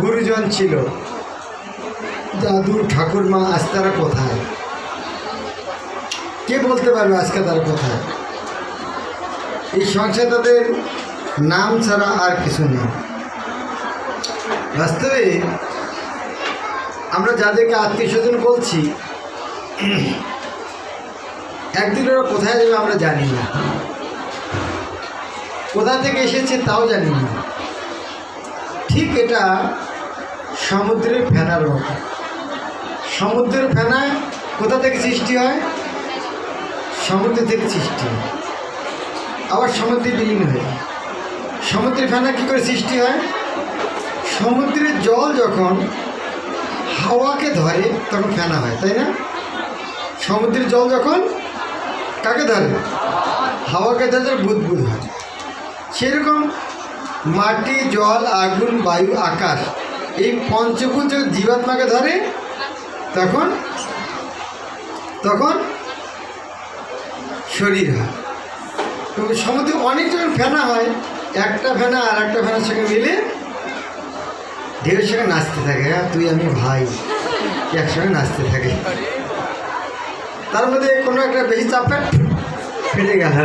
গুরুজন ছিল, দাদু ঠাকুরমা, আজ তারা কোথায়? কে বলতে পারবে আজকে তারা কোথায়? এই সংসারে তাদের নাম ছাড়া আর কিছু নেই। বাস্তবে আমরা যাদেরকে আত্মীয় স্বজন বলছি, একদিন ওরা কোথায় যাবে আমরা জানি না, কোথা থেকে এসেছে তাও জানি না। ঠিক এটা সমুদ্রের ফেনার মতো। সমুদ্রের ফেনা কোথা থেকে সৃষ্টি হয়? সমুদ্র থেকে সৃষ্টি হয়, আবার সমুদ্রে বিলীন হয়। সমুদ্রের ফেনা কী করে সৃষ্টি হয়? সমুদ্রের জল যখন হাওয়াকে ধরে তখন ফেনা হয়, তাই না? সমুদ্রের জল যখন কাকে ধরে? হাওয়াকে ধরে বুদবুদ হয়। সেরকম মাটি, জল, আগুন, বায়ু, আকাশ, এই পঞ্চভূত যখন জীবাত্মাকে ধরে তখন তখন শরীর হয়। কিন্তু সমুদ্রে অনেক যখন ফেনা হয়, একটা ফেনা আর একটা ফেনার সঙ্গে মিলে ঢেউয়ের সঙ্গে নাচতে থাকে। হ্যাঁ, তুই আমি ভাই, একসঙ্গে নাচতে থাকে। তার মধ্যে কোনো একটা বেশি চাপে ফেটে গেল,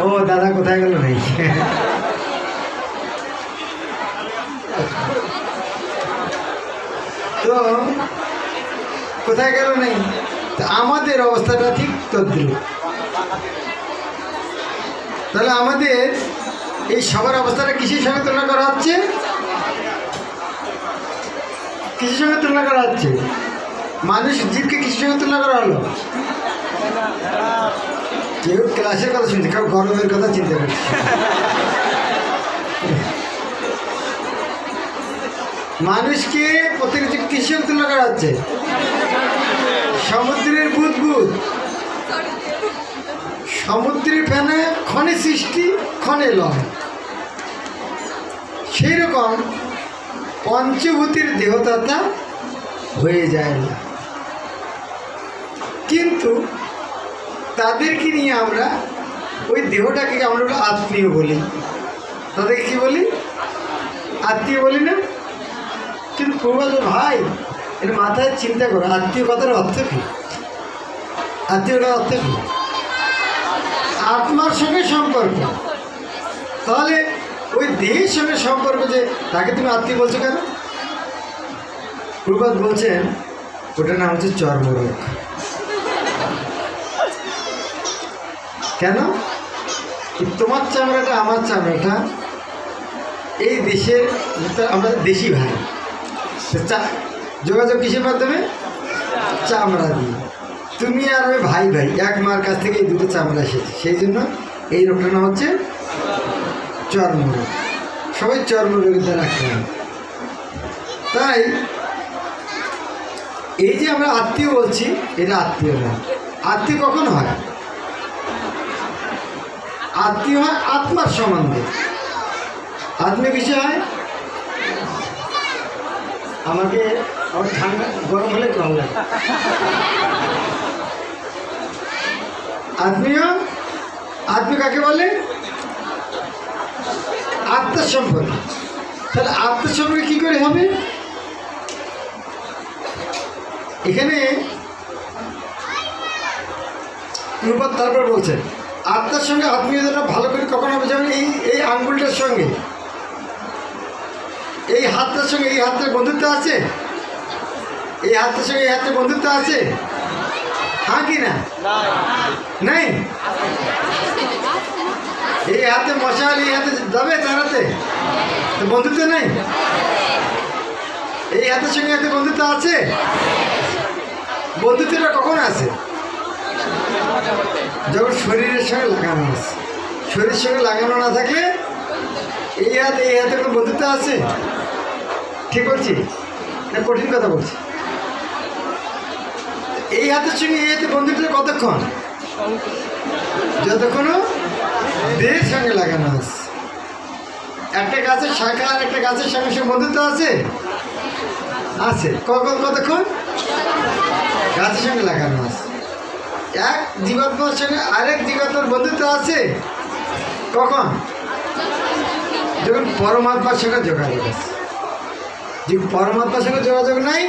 ও দাদা কোথায় গেল নেই। তো কোথায় গেল নেই, তো আমাদের অবস্থাটা ঠিক তদ্রুপ। তাহলে আমাদের এই সবার অবস্থাটা কিসের সঙ্গে তুলনা করা হচ্ছে? কিসের সঙ্গে তুলনা করা হচ্ছে? মানুষ জীবকে কিসের সঙ্গে তুলনা করা হলো? কেউ ক্লাসের কথা শুনছে, কেউ গরমের কথা চিন্তা করছে। মানুষকে প্রত্যেক কিসের তুলনা করা হচ্ছে? সমুদ্রের বুদবুদ। সমুদ্রের ফেনা ক্ষণে সৃষ্টি, ক্ষণে লয়। সেই রকম পঞ্চভূতির দেহতাতা হয়ে যায় না, কিন্তু তাদেরকে নিয়ে আমরা ওই দেহটাকে আমরা আত্মীয় বলি। তাদেরকে কি বলি? আত্মীয় বলি না? কিন্তু প্রবাদ ভাই, এর মাথায় চিন্তা করো, আত্মীয় কথার অর্থ কী? আত্মীয়তার অর্থ কী? আত্মার সঙ্গে সম্পর্ক। তাহলে ওই দেহের সঙ্গে সম্পর্ক, যে তাকে তুমি আত্মীয় বলছো কেন? প্রবাদ বলছেন ওটার নাম হচ্ছে চর্মরোগ। কেন? তোমার চামড়াটা আমার চামড়াটা, এই দেশের আমরা দেশি ভাই, যোগাযোগ কিসের মাধ্যমে? চামড়া দিয়ে। তুমি আর ওই ভাই ভাই, এক মার কাছ থেকে এই দুটো চামড়া এসেছে, সেই জন্য এই রোগটার নাম হচ্ছে চর্মরোগ। সবাই চর্মরোগের দ্বারা আক্রান্ত। তাই এই যে আমরা আত্মীয় বলছি, এটা আত্মীয় নয়। আত্মীয় কখন হয়? আত্মীয় হয় আত্মার সম্বন্ধে। আত্মীয় কিসে হয়? আমাকে আমার ঠান্ডা গরম হলে ভালো লাগে। আত্মীয়, আত্মীয় কাকে বলে? আত্মার সম্পর্কে। তাহলে আত্মার সম্পর্কে কী করে হবে? এখানে অনুপাত তারপর বলছেন আত্মার সঙ্গে আত্মীয়তাটা ভালো করে কখন হবে? যেমন এই আঙ্গুলটার সঙ্গে এই হাতটার সঙ্গে এই হাতটার বন্ধুত্ব আছে? এই হাতটার সঙ্গে এই হাতটার বন্ধুত্ব আছে? হ্যাঁ কি না? নাই। এই হাতে মশাল, এই হাতে যাবে তার হাতে, তো বন্ধুত্ব নেই। এই হাতের সঙ্গে হাতে বন্ধুত্ব আছে? বন্ধুত্বটা কখন আছে? যখন শরীরের সঙ্গে লাগানো আছে। শরীরের সঙ্গে লাগানো না থাকলে এই হাতে কোনো বন্ধুত্ব আছে? ঠিক বলছি না কঠিন কথা বলছি? এই হাতের সঙ্গে এই হাতে বন্ধুত্ব কতক্ষণ? যতক্ষণ দেহের সঙ্গে লাগানো আছে। একটা গাছের শাখা আর একটা গাছের সঙ্গে বন্ধুত্ব আছে? আছে। কতক্ষণ? গাছের সঙ্গে লাগানো আছে। এক জীবাত্মার সঙ্গে আরেক জীবাত্মার বন্ধুত্ব আছে কখন? যখন পরমাত্মার সঙ্গে যোগাযোগ আছে। যে পরমাত্মার সঙ্গে যোগাযোগ নাই।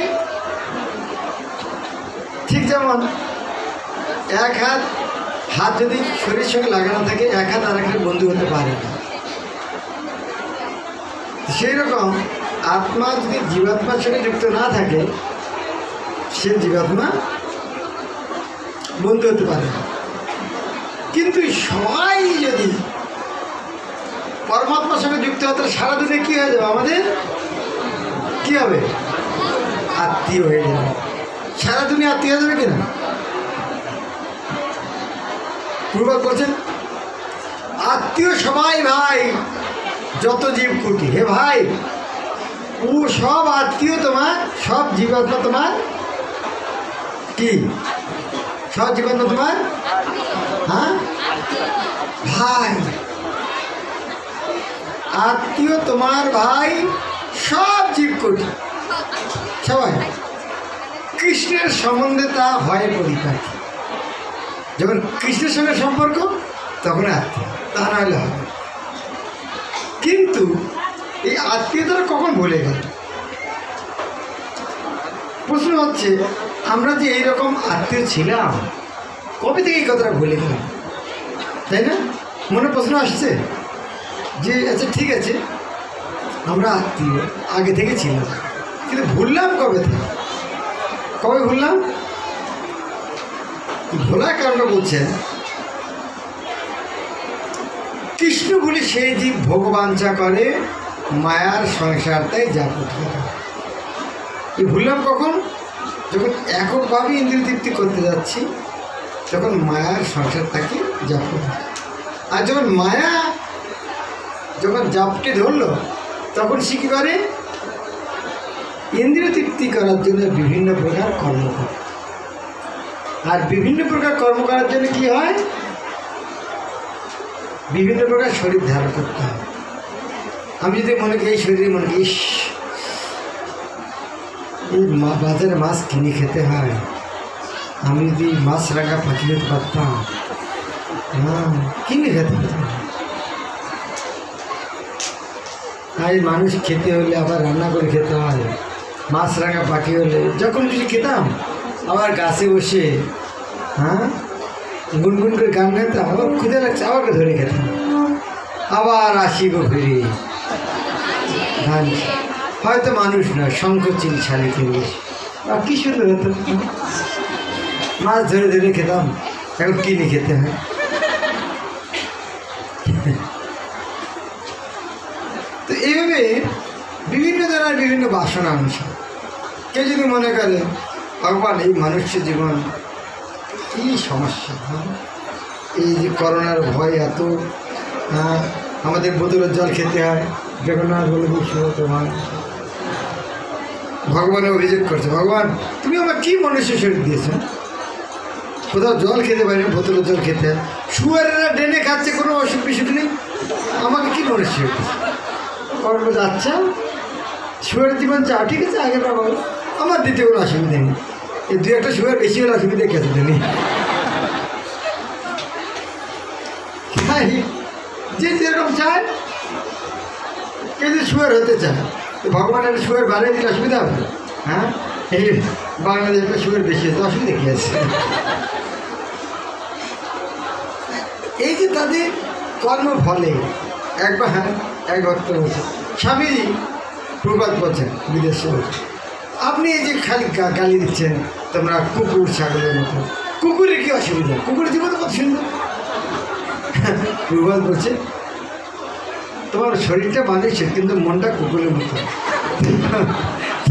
ঠিক যেমন এক হাত যদি শরীরের সঙ্গে লাগানো থাকে, এক হাত আর একটা বন্ধু হতে পারে না। সেই রকম আত্মা যদি জীবাত্মার সঙ্গে যুক্ত না থাকে, সে জীবাত্মা বন্ধু হতে পারে না। কিন্তু সবাই যদি পরমাত্মার সঙ্গে যুক্ত হতে, সারা দিনে কী হয়ে যাবে? আমাদের কী হবে? আত্মীয় হয়ে যাবে। সারা দুনিয়া আত্মীয় হয়ে যাবে কিনা? পূর্বক বলছেন আত্মীয় সবাই ভাই, যত জীবকুটি। হে ভাই, ও সব আত্মীয় তোমার, সব জীবাত্মা তোমার কি? সব জীবাত্মা তোমার হ্যাঁ ভাই। আত্মীয় তোমার ভাই, সব জীবকুটি সবাই। কৃষ্ণের সম্বন্ধে তা হয় পরিপাটি। যখন কৃষ্ণের সঙ্গে সম্পর্ক, তখন আত্মীয়, তা না হলে হবে। কিন্তু এই আত্মীয়তারা কখন ভুলে গেল? প্রশ্ন হচ্ছে, আমরা যে এইরকম আত্মীয় ছিলাম, কবে থেকে এই কথাটা ভুলে গেলাম? তাই না? মনে প্রশ্ন আসছে যে আচ্ছা ঠিক আছে, আমরা আত্মীয় আগে থেকে ছিলাম, কিন্তু ভুললাম কবে থেকে? কবে ভুললাম? ভোলার কারণটা বলছেন, কৃষ্ণ বলে সেই জীব ভোগবাঞ্ছা করে, মায়ার সংসার তাই যা করতে। এই ভুললাম কখন? যখন এককভাবে ইন্দ্রিয় তৃপ্তি করতে যাচ্ছি, তখন মায়ার সংসার তাকে জাপ করতে। আর যখন মায়া যখন জাপটে ধরলো, তখন সে কী করে? ইন্দ্রিয় তৃপ্তি করার জন্য বিভিন্ন প্রকার কর্ম করে। আর বিভিন্ন প্রকার কর্ম করার জন্য কি হয়? বিভিন্ন প্রকার শরীর ধারণ করতে হয়। আমি যদি মনে করি এই শরীরে মনে করি এই বাজারে মাছ কিনে খেতে হয়, আমি যদি মাছ রাখা পাখি যেতে পারতাম, হ্যাঁ কিনে খেতে পারতাম। আর মানুষ খেতে হলে আবার রান্না করে খেতে হয়। মাছ রাখা পাখি হলে যখন কিছু খেতাম, আবার গাছে বসে হ্যাঁ গুনগুন করে গান গাইতাম, আবার খুঁজে লাগছে, আবার ধরে খেতাম, আবার আসিব ফিরে গান। হয়তো মানুষ নয়, শঙ্খচিল শালিকে আর কী সুন্দর হতো। মাছ ধরে ধরে খেতাম, এখন কিনে খেতে হয়। তো এইভাবে বিভিন্ন জনের বিভিন্ন বাসনা অনুসার কেউ যদি মনে করে ভগবান এই মানুষের জীবন কী সমস্যা, এই যে করোনার ভয় এত, আমাদের বোতলের জল খেতে হয়, জগন্নাথ বলে তোমার ভগবানের অভিযোগ করছে, ভগবান তুমি আমার কী মনুষ্য শরীর দিয়েছ? কোথাও জল খেতে পারি না, বোতলের জল খেতে হয়। শুয়ারেরা ডেনে খাচ্ছে, কোনো অসুখ বিসুখ নেই, আমাকে কী মনুষ্য দিয়েছে? কর্ম যাচ্ছা শুয়ারের জীবন চাও, ঠিক আছে, আগে বাবা আমার দিতে কোনো অসুবিধা নেই। এই দু একটা শুয়ার বেশি হলে অসুবিধা খেতে নেই। তাই যে যেরকম চায়, কেউ যদি শুয়ার হতে চায়, তো ভগবানের শুয়ার বাড়িয়ে দিলে অসুবিধা হবে? হ্যাঁ, এই বাংলাদেশে শুয়ার বেশি হচ্ছে, অসুবিধা কী আছে? এই যে তাদের কর্ম ফলে একবার এক ভক্ত বলছে, স্বামীজি প্রবাদ বলছেন বিদেশে, আপনি এই যে খালি গালি দিচ্ছেন তোমরা কুকুর ছাগলের মতো, কুকুরের কী অসুবিধা? কুকুরের জীবন কত সুন্দর। প্রবাদ বলছে তোমার শরীরটা মানুষের, কিন্তু মনটা কুকুরের মতো।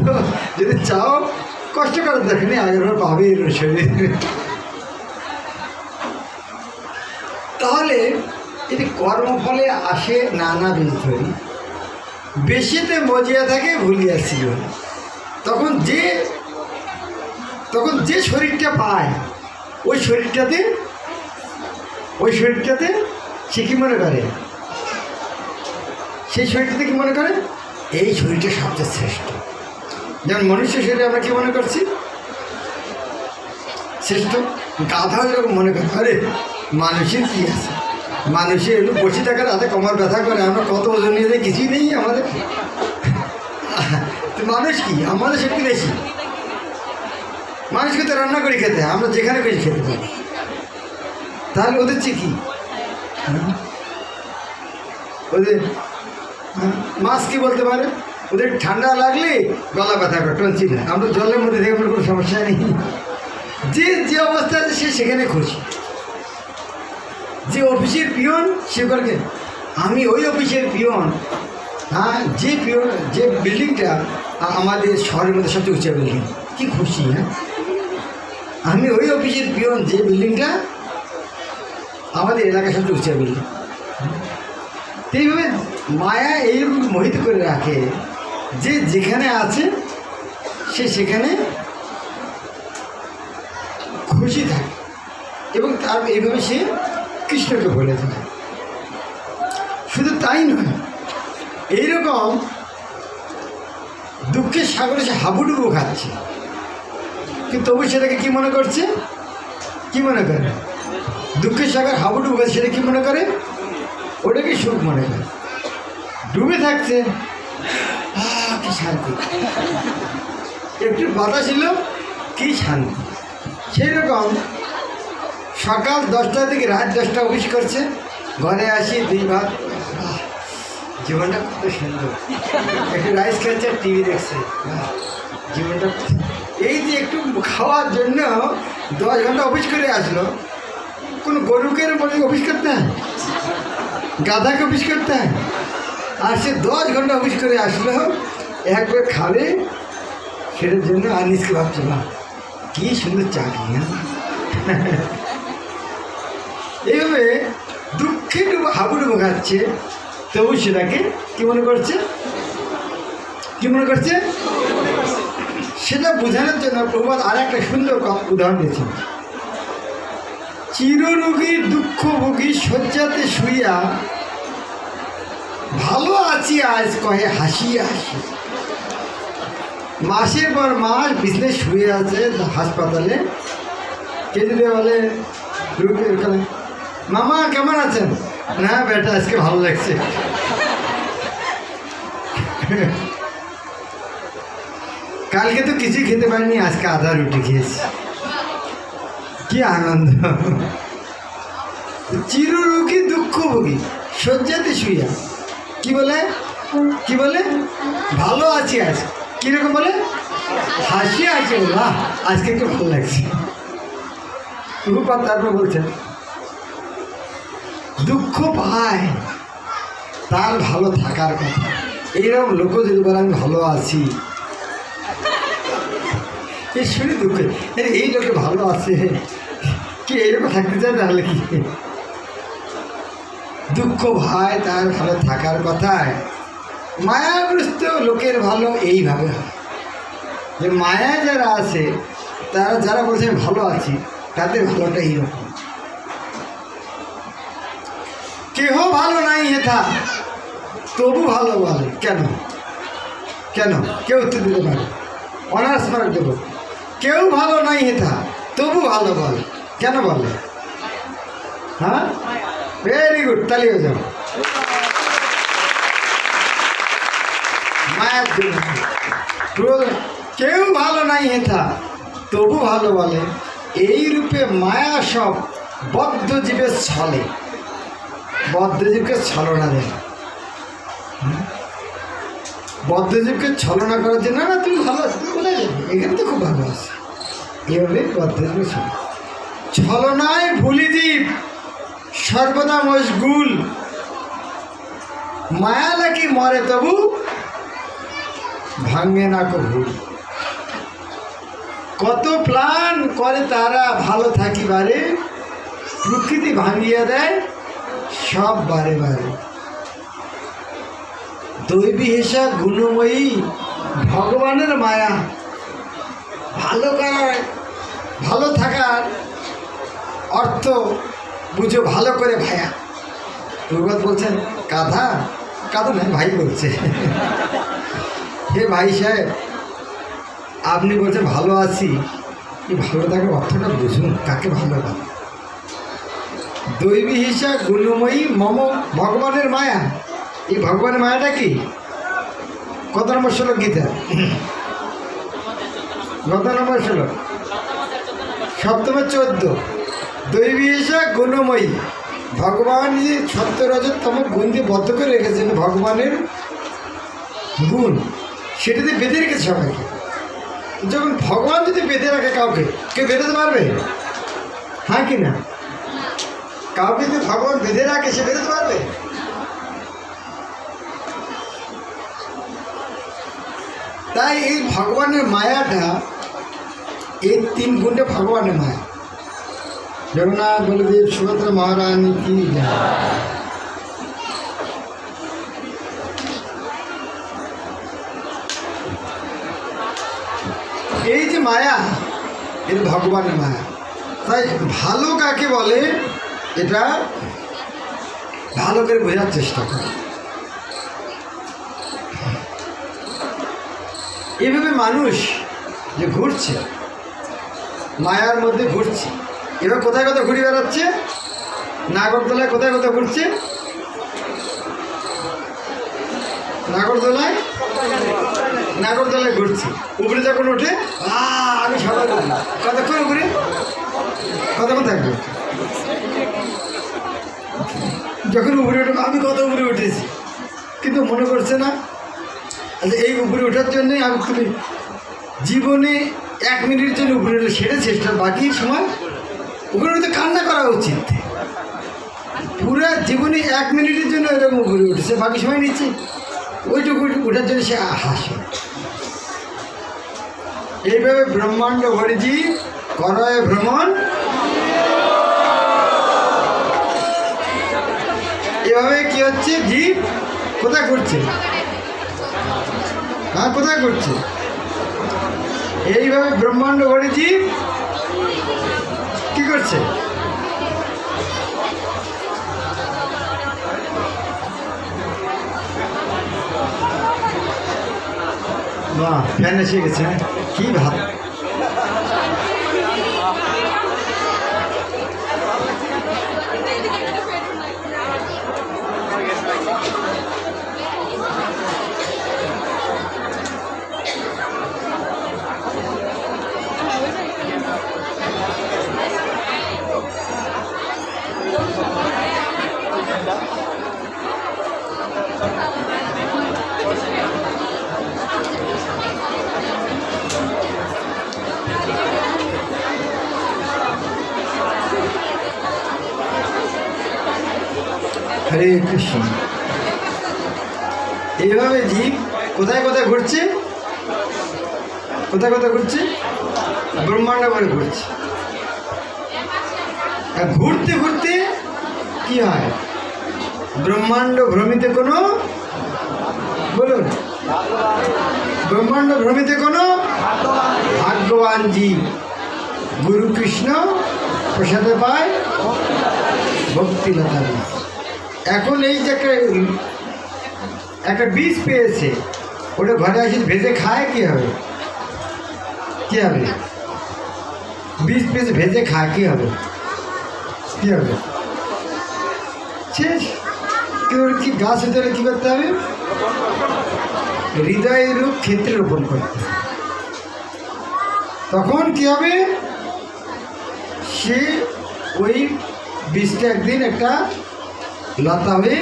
তো যদি চাও কষ্ট করার দরকার নেই, আগের বার পাবে এর শরীর। তাহলে এটি কর্মফলে আসে নানা বীজ ধরি, বেশিতে মজিয়া থাকে ভুলিয়াছিল। তখন যে শরীরটা পায়, ওই শরীরটাতে সে কী মনে করে? সেই শরীরটাতে কী মনে করে? এই শরীরটা সবচেয়ে শ্রেষ্ঠ। যেমন মনুষ্য শরীরে আমরা কী মনে করছি? শ্রেষ্ঠ। গাধা যেরকম মনে করে, আরে মানুষের কী আছে, মানুষের একটু বসে থাকার হাতে কোমর ব্যথা করে, আমরা কত ওজন নিয়ে যাই, কিছুই নেই আমাদের। তো মানুষ কি, আমাদের শক্তি বেশি। মানুষকে তো রান্না করে খেতে হয়, আমরা যেখানে বেশি খেতে পারি। তাহলে ওদের চেয়ে কি, ওদের মাছ কি বলতে পারে? ওদের ঠান্ডা লাগলে গলা ব্যথা করে, টনসিল হয়। আমরা জলের মধ্যে থেকে কোনো সমস্যা নেই। যে যে অবস্থা আছে সে সেখানে খুশি। যে অফিসের পিয়ন সে করে, আমি ওই অফিসের পিয়ন, হ্যাঁ, যে পিয়ন, যে বিল্ডিংটা আমাদের শহরের মধ্যে সবচেয়ে উঁচা বিল্ডিং, কি খুশি। হ্যাঁ, আমি ওই অফিসের পিয়ন, যে বিল্ডিংটা আমাদের এলাকার সবচেয়ে উঁচা বিল্ডিং। এইভাবে মায়া এইরকম মোহিত করে রাখে যে যেখানে আছে সে সেখানে খুশি থাকে, এবং তার এইভাবে সে কৃষ্ণকে বলে থাকে। শুধু তাই নয়, এইরকম দুঃখের সাগরে সে হাবুডুবু খাচ্ছে, কিন্তু তবু সেটাকে কি মনে করছে, কি মনে করে? দুঃখের সাগর হাবুডুবু খাচ্ছে, সেটা কি মনে করে? ওটাকে সুখ মনে করে। ডুবে থাকছে, কি শান্তি, একটু বাতাস ছিল, কি শান্তি। সেই রকম সকাল 10টা থেকে রাত 10টা অফিস করছে, ঘরে আসি 2 ভাত, জীবনটা কত সুন্দর, একটু রাইস খাচ্ছে, টিভি দেখছে, জীবনটা। এই যে একটু খাওয়ার জন্য 10 ঘন্টা অফিস করে আসলো। কোনো গরুকে বলে অফিস করতে হয়, গাধাকে অফিস করতে হয়? আর সে 10 ঘন্টা অফিস করে আসলো, একবার খাবে, সেটার জন্য আর নিজকে ভাবছে, না কি সুন্দর চাকরি। হ্যাঁ, এইভাবে দুঃখে হাবুডুবু খাচ্ছে, তবু সেটাকে কি মনে করছে, কি মনে করছে? সেটা বোঝানোর জন্য প্রভুপাদ আর একটা সুন্দর উদাহরণ দিয়েছেন। চিররোগী দুঃখভোগী শয্যাতে শুইয়া ভালো আছি আজ কহে হাসিয়া হাসি। মাসের পর মাস বিছনে শুয়ে আছে হাসপাতালে। কে যদি বলে রোগী, মামা কেমন আছেন? না বেটা আজকে ভালো লাগছে। কালকে তো কিছুই খেতে পারিনি, আজকে আধা রুটি খেয়েছি, কি আনন্দ। চিররোগী দুঃখভোগী শয্যাতে শুইয়া কি বলে, কি বলে? ভালো আছি আজ। কিরকম বলে? হাসি আছে, বাহ আজকে একটু ভালো লাগছে। রূপা তারপর বলছেন, দুঃখ পায় তার ভালো থাকার কথা। এইরকম লোক যদি বলে আমি ভালো আছি, এই শুনে দুঃখ, এই লোকে ভালো আছে কি এইরকম থাকতে চায়? তাহলে কি দুঃখ ভাই তার ভালো থাকার কথায়। মায়াগ্রস্ত লোকের ভালো এইভাবে হয় যে মায়া যারা আছে, তারা যারা বলছে আমি ভালো আছি, তাদের ভালোটা এইরকম। কেহ ভালো নাই হেথা তবু ভালো বলে। কেন কেন কেউ উত্তর দিতে পারে? অনার্স মার্ক দেবো। কেউ ভালো নাই হেথা তবু ভালো বলে, কেন বলে? হ্যাঁ, ভেরি গুড, তালি হয়ে যাও। মায়ের জন্য কেউ ভালো নাই হেথা তবু ভালো বলে, এই রূপে মায়া সব বদ্ধ জীবের ছলে। বদ্ধজীবকে ছলনা দেয়, বদ্ধজীবকে ছলনা করার জন্য, না তুমি ভালো আছো, তুমি কোথায় যাবে, এখানে তো খুব ভালো আছে, এভাবে বদ্ধজীবকে ছলনায় ভুলি জীব সর্বদা মশগুল। মায়া নাকি মরে তবু ভাঙে না কো ভুল। কত প্ল্যান করে তারা ভালো থাকিবারে, প্রকৃতি ভাঙিয়া দেয় সব বারে বারে। দৈবী হেসা গুণময়ী ভগবানের মায়া। ভালো করার, ভালো থাকার অর্থ বুঝো ভালো করে ভায়া। প্রভুপাদ বলছেন, কাঁধা কাঁধা নয়, ভাই বলছে, হে ভাই সাহেব, আপনি বলছেন ভালো আছি, এই ভালো থাকার অর্থটা বুঝুন, কাকে ভালো লাগে। দৈবী হিসা গুণময়ী মম ভগবানের মায়া। এই ভগবানের মায়াটা কি? কত নম্বর শ্লোক গীতা? কত নম্বর শ্লোক? সপ্তমে 14। দৈবী এসা গুণময়ী, ভগবান যে সত্য রজতম গুণ দিয়ে বদ্ধ করে রেখেছেন ভগবানের গুণ, সেটাতে বেঁধে রেখেছে সবাইকে। যখন ভগবান যদি বেঁধে রাখে কাউকে, কেউ বেঁধেতে পারবে? হ্যাঁ কি না? কাউকে যদি ভগবান বেঁধে রাখে, সে বেঁধেতে পারবে? তাই এই ভগবানের মায়াটা, এই 3 গুণটা ভগবানের মায়া। জগন্নাথ বলদেব সুভদ্রা মহারানী কি এই যে মায়া, এটা ভগবানের মায়া। তাই ভালো কাকে বলে এটা ভালো করে বোঝার চেষ্টা করে। এভাবে মানুষ যে ঘুরছে, মায়ার মধ্যে ঘুরছে, এবার কোথায় কোথায় ঘুরে বেড়াচ্ছে? নাগরদোলায় কোথায় কোথায় ঘুরছে? নাগরদোলায় ঘুরছে। উপরে যখন ওঠে আমি সবাই ঘুরি, কতক্ষণ ঘুরে, কতক্ষণ থাকবে? যখন উপরে উঠে আমি কত উপরে উঠেছি, কিন্তু মনে করছে না। আচ্ছা, এই উপরে ওঠার জন্যই আমি, তুমি জীবনে 1 মিনিটের জন্য উপরে উঠলে সেটা চেষ্টা, বাকি সময় উপরে উঠে কান্না করা উচিত। পুরো জীবনে 1 মিনিটের জন্য এরকম উপরে উঠেছে, বাকি সময় নিচ্ছে ওইটুকু ওঠার জন্য সে হাসে। এইভাবে ব্রহ্মাণ্ড ভরিজি করয় ভ্রমণ, এভাবে কি হচ্ছে? জীব কোথায় ঘুরছে? হ্যাঁ, কোথায় ঘুরছে? এইভাবে ব্রহ্মাণ্ড ভরে জীব কি করছে? বাহ, ফ্যান এসে গেছে। কি ভাত! হরে কৃষ্ণ। এইভাবে জীব কোথায় কোথায় ঘুরছে? কোথায় কোথায় ঘুরছে? ব্রহ্মাণ্ড করে ঘুরছে। আর ঘুরতে ঘুরতে কি হয়? ব্রহ্মাণ্ড ভ্রমিতে কোনো, বলুন, ব্রহ্মাণ্ড ভ্রমিতে কোনো ভাগ্যবান জীব গুরু কৃষ্ণ প্রসাদে পায় ভক্তিলতা। এখন এই যে একটা বীজ পেয়েছে, ওটা ঘরে আসি ভেজে খায়, কি হবে? কি হবে? বীজ পেয়েছে, ভেজে খায়, কি হবে? কি হবে? শেষ। কি গাছ হতে হলে কী করতে হবে? হৃদয় রূপ ক্ষেত্রে রোপণ করতে হবে। তখন কি হবে? সে ওই বীজটা একদিন একটা লতা হয়ে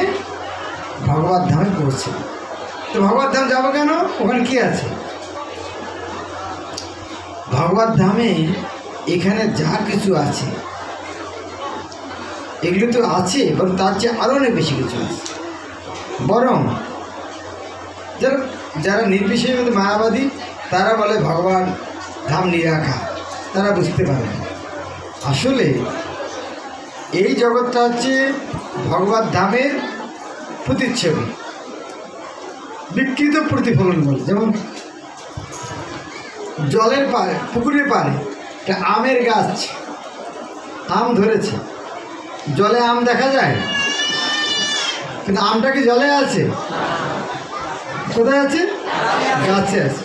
ভগবত ধামে পড়ছে। তো ভগবত ধাম যাবো কেন? ওখানে কি আছে? ভগবত ধামে এখানে যা কিছু আছে এগুলো তো আছে, এবং তার চেয়ে আরও অনেক বেশি কিছু আছে। বরং যারা নির্বিশেষের মধ্যে মায়াবাদী, তারা বলে ভগবান ধাম নিরাকার, তারা বুঝতে পারে না। আসলে এই জগৎটা হচ্ছে ভগবত ধামের প্রতিচ্ছবি, বিকৃত প্রতিফলন বলে। যেমন জলের পাড়ে, পুকুরের পাড়ে একটা আমের গাছ, আম ধরেছে, জলে আম দেখা যায়, কিন্তু আমটা কি জলে আছে? কোথায় আছে? গাছে আছে।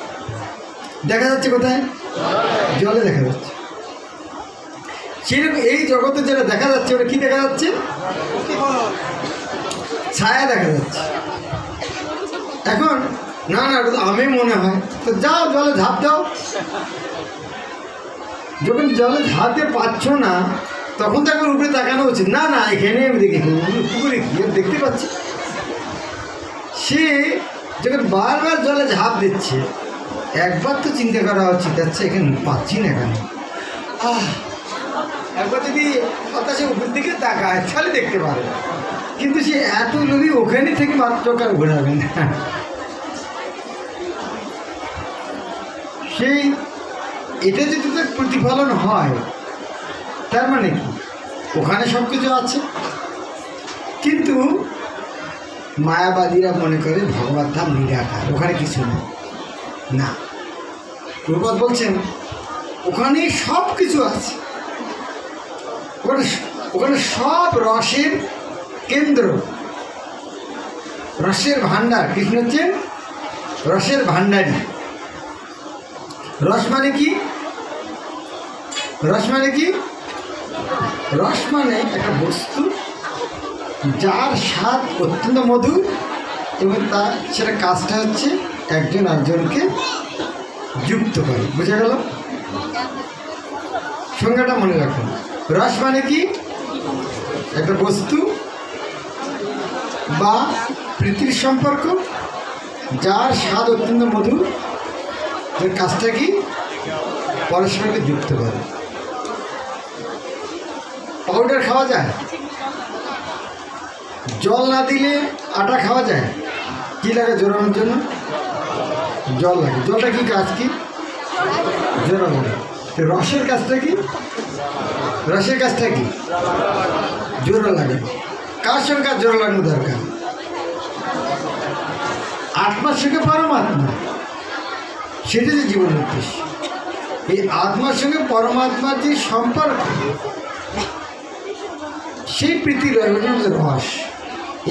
দেখা যাচ্ছে কোথায়? জলে দেখা যাচ্ছে। সেরকম এই জগতে যেটা দেখা যাচ্ছে, ওটা কি দেখা যাচ্ছে? ছায়া দেখা যাচ্ছে। এখন না না, ওটা তো আমি মনে হয়। তো যাও জলে ঝাঁপ দাও। যখন জলে ঝাঁপ দিয়ে পাচ্ছ না, তখন তো একবার উপরে তাকানো উচিত। না না, এখানে আমি দেখি পুকুরে গিয়ে দেখতে পাচ্ছি। সে যখন বারবার জলে ঝাঁপ দিচ্ছে, একবার তো চিন্তা করা উচিত, আচ্ছা এখানে পাচ্ছি না কেন। একবার যদি বাতাসে উপর দিকে তাকায় তাহলে দেখতে পারে, কিন্তু সে এত লোভী, ওখানে থেকে মাত্র কার ঘোরাবে না। সেই এটা যদি তার প্রতিফলন হয়, তার মানে কি ওখানে সব কিছু আছে, কিন্তু মায়াবাদীরা মনে করে ভগবত ধাম নিরাকার, ওখানে কিছু নেই। না, প্রভুপাদ বলছেন ওখানে সব কিছু আছে, ওখানে সব রসের কেন্দ্র, রসের ভাণ্ডার। কৃষ্ণ হচ্ছেন রসের ভাণ্ডারী। রস মানে কি? রস মানে কি? রস মানে একটা বস্তু যার স্বাদ অত্যন্ত মধুর, এবং সেটা কাজটা হচ্ছে একজন আরেকজনকে যুক্ত করে। বোঝা গেল? সংজ্ঞাটা মনে রাখুন। রস মানে কি? একটা বস্তু বা প্রীতির সম্পর্ক যার স্বাদ অত্যন্ত মধুর, এর কাজটা কি? পরস্পরকে যুক্ত করে। পাউডার খাওয়া যায়? জল না দিলে আটা খাওয়া যায়? কি লাগে জোরানোর জন্য? জল লাগে। জলটা কি কাজ? কি জোরানো। তো রসের কাজটা কি? রসের কাজটা কি? জোড়া লাগে। কার সঙ্গে কাজ জোড়া লাগানো দরকার? আত্মার সঙ্গে পরমাত্মা, সেটা যে জীবন উদ্দেশ্য। এই আত্মার সঙ্গে পরমাত্মার যে সম্পর্ক, সেই প্রীতি রস।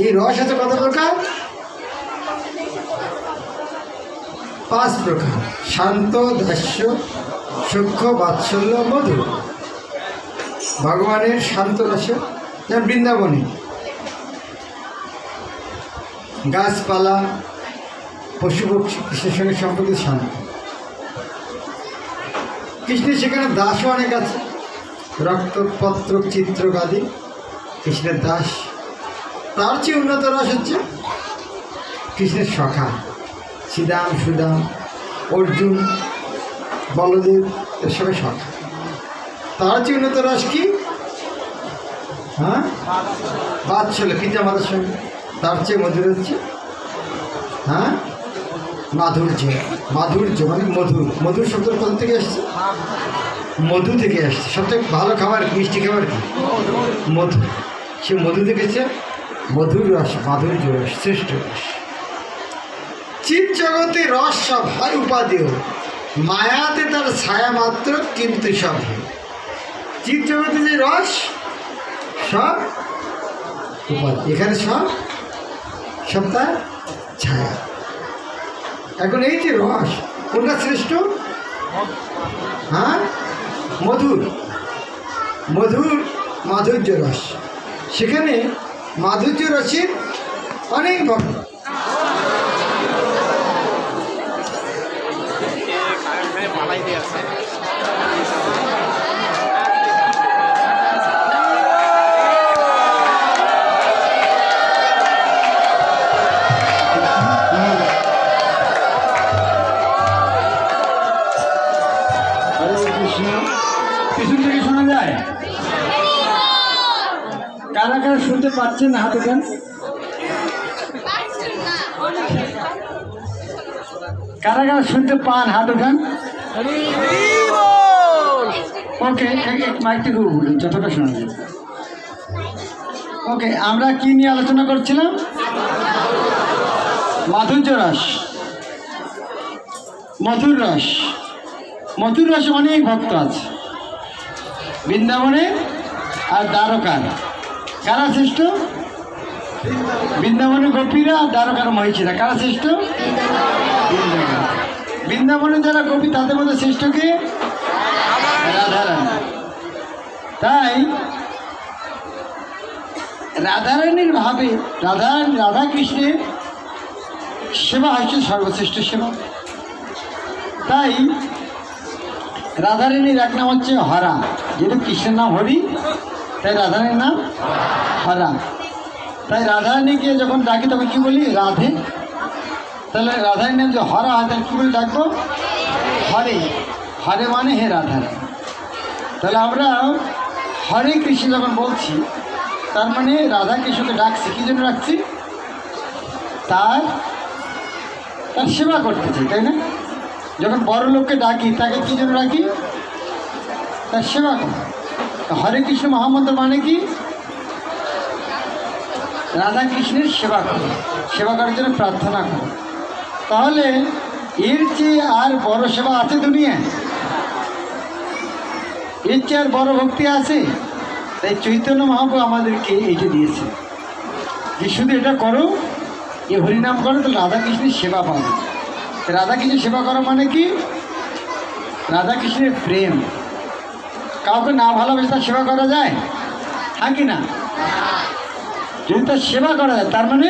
এই রস আছে কত প্রকার? 5 প্রকার। শান্ত, দাস্য, সূক্ষ্ম, বাৎসল্য, মধুর। ভগবানের শান্ত রস, যেমন বৃন্দাবনে গাছপালা, পশু পক্ষী কৃষ্ণের সঙ্গে সম্পর্কিত শান্ত। কৃষ্ণের সেখানে দাসও অনেক আছে, রক্ত, পত্র, চিত্র আদি কৃষ্ণের দাস। তার চেয়ে উন্নত রস হচ্ছে কৃষ্ণের সখা, শ্রীদাম, সুদাম, অর্জুন, বলদেব, এর সঙ্গে সখা। তার চেয়ে উন্নত রস কি? হ্যাঁ, বাৎসল্য, পিতা মাতার সঙ্গে। তার চেয়ে মধুর হচ্ছে মাধুর্য। মাধুর্য মানে মধুর। মধুর শব্দ কোথা থেকে আসছে? মধু থেকে আসছে। সবথেকে ভালো খাবার, মিষ্টি খাবার কি? মধু। সে মধু থেকে এসছে মধুর রস, মাধুর্য রস, শ্রেষ্ঠ রস। চিৎ জগতে রস সব হয় উপাদেয়, মায়াতে তার ছায়া মাত্র কিন্তু সব। চিৎ জগতে যে রস সব উপাদেয়, এখানে সব তার ছায়া। এখন এই যে রস, কোনটা শ্রেষ্ঠ? মধুর। মধুর মাধুর্য রস। সেখানে মাধুর্য রসের অনেক ভক্ত। পিছন থেকে শোনা যায়? কারা কারা শুনতে পাচ্ছেন হাত উঠান। কারা কারা শুনতে পান হাত উঠান। ওকে, মাইক থেকে যতটা শোনা যায়। ওকে, আমরা কি নিয়ে আলোচনা করছিলাম? মাধুর্য রস, মধুর রস। মধুর রসে অনেক ভক্ত আছে বৃন্দাবনে আর দ্বারকার। কারা শ্রেষ্ঠ? বৃন্দাবনের গোপীরা আর দ্বারকার মহিষীরা। কারা শ্রেষ্ঠ? বৃন্দাবনে যারা গোপী তাদের মধ্যে শ্রেষ্ঠকে রাধারানী। তাই রাধারানীর ভাবে রাধা কৃষ্ণের সেবা হচ্ছে সর্বশ্রেষ্ঠ সেবা। তাই রাধারানীর এক নাম হচ্ছে হরা, যেহেতু কৃষ্ণের নাম হরি তাই রাধারানীর নাম হরা। তাই রাধারানীকে যখন ডাকি তখন কী বলি? রাধে। তাহলে রাধারানীর নাম যে হরা হয় তাহলে কী বলে ডাকবো? হরে। হরে মানে হে রাধারানী। তাহলে আমরা হরে কৃষ্ণ যখন বলছি তার মানে রাধা কৃষ্ণকে ডাকছি, কী জন্য ডাকছি? তার সেবা করতে চাই, তাই না? যখন বড় লোককে ডাকি তাকে কী জন্য ডাকি? তার সেবা করা। হরে কৃষ্ণ মহামন্ত্র মানে কি? রাধা কৃষ্ণের সেবা করা, সেবা করার জন্য প্রার্থনা করা। তাহলে এর চেয়ে আর বড় সেবা আছে দুনিয়ায়? এর চেয়ে আর বড় ভক্তি আছে? তাই চৈতন্য মহাপ্রভু আমাদেরকে এইটা দিয়েছে যে শুধু এটা করো, এ হরিনাম করো, তো রাধাকৃষ্ণের সেবা পাবে। রাধাকৃষ্ণের সেবা করা মানে কি? রাধাকৃষ্ণের প্রেম। কাউকে না ভালোবেসে তার সেবা করা যায়? হ্যাঁ কি না? যদি তার সেবা করা যায় তার মানে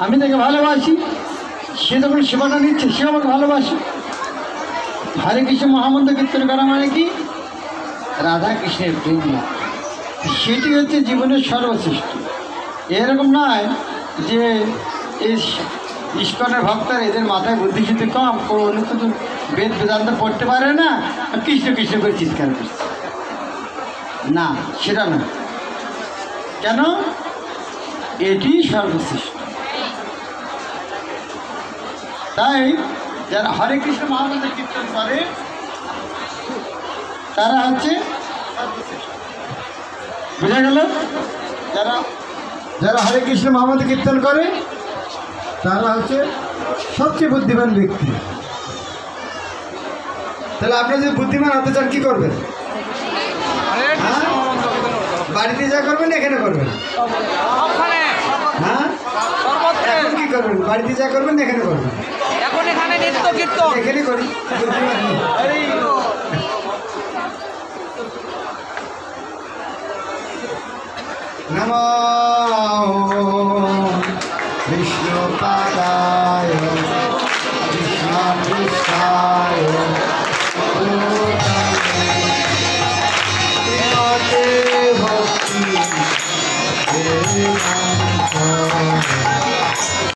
আমি তাকে ভালোবাসি, সে যখন সেবাটা নিচ্ছে সে আমাকে ভালোবাসে। হরে কৃষ্ণ মহামন্ত্র কীর্তন করা মানে কি? রাধা কৃষ্ণের প্রেম। সেটি হচ্ছে জীবনের সর্বশ্রেষ্ঠ। এরকম নয় যে এই ইস্কনের ভক্তরা এদের মাথায় বুদ্ধিশুদ্ধি কম, অন্য কিছু বেদ বেদান্ত পড়তে পারে না, কৃষ্ণ কৃষ্ণ করে চিৎকার করছে, না, সেটা না। কেন? এটি সর্বশ্রেষ্ঠ। তাই যারা হরে কৃষ্ণ মহামন্ত্র কীর্তন করে তারা হচ্ছে সর্বশ্রেষ্ঠ। বুঝা গেল? যারা হরে কৃষ্ণ মহামন্ত্র কীর্তন করে তারা হচ্ছে সবচেয়ে বুদ্ধিমান ব্যক্তি। তাহলে আপনি যদি বুদ্ধিমান হতে চান কী করবেন? বাড়িতে যা করবেন এখানে করবেন? হ্যাঁ, এখন কি করবেন? বাড়িতে যা করবেন এখানে করবেন? এখন এখানে নিত্য কীর্তন এখানে করি। নমঃ